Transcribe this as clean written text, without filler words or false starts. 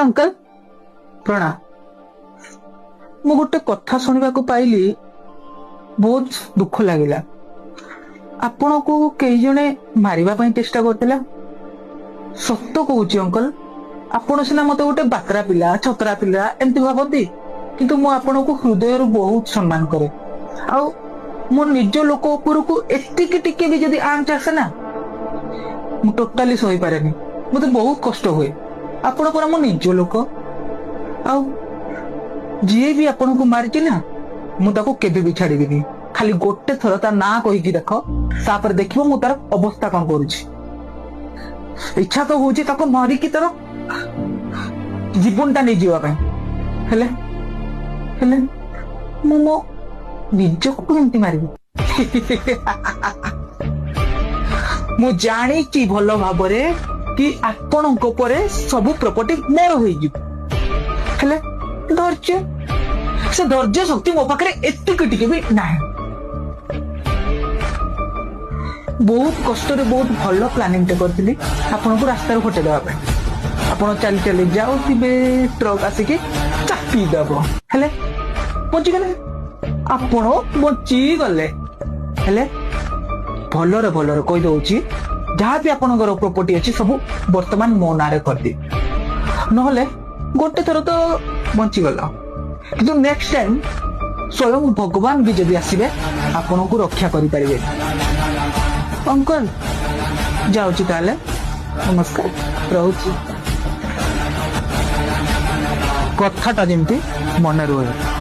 Uncle प्रणाम। मु गोटे कथा शुणा पाइली बहुत दुख लगिला। आपण को कई जने मारिबा चेष्टा करथिला। सत्य कहूची अंकल, आपण सिना मते गोटे बातरा पिला छतरा पिला एमती भाबती, किंतु मु आपण को हृदय बहुत सम्मान करे। आ मो निज लोक उपर को एतिकी टिके भी जदि आंच आसे ना, मु टोटाली सही पारेनी, मते बहुत कष्ट हुए। आपण पर मो निज लोक आ जी भी आपण को मारिची ना, मु ताको केबे भी छाड़ीबिनी। खाली गोटे थर ता ना कहि कि देखो, तापर देखिबो मु तार अवस्था कोन करूची। इच्छा तो होची ताको मारी कि तार जीवनटा नै जीवा पय। हेले हेले मु मो निज को केमती मारिबो? मु जानी कि भलो भाबरे कि आपण को परे सब प्रॉपर्टी मोर होई जी। हेले धैर्य, से धैर्य शक्ति मो पाखरे एतिक टिके भी नाही। बहुत कष्ट रे बहुत भलो प्लानिंग ते करथिली आपण को रास्ता रे फटे देबा पे। आपण चली चली जाओ तिबे ट्रक आसी के चापी दबो। हेले बची गले, आपण बची गले। हेले भलो रे कहि दउची, जहाँ भी आपणकर प्रॉपर्टी अच्छी सब वर्तमान मो नारे कर दी, नहले गोटे थर तो बंची गला, किंतु नेक्स्ट टाइम स्वयं भगवान भी जदि आसीबे आपण को रक्षा करि परिबे। अंकल जाउची ताले, नमस्कार, रहउची। कथाटा जेमती मन रहे।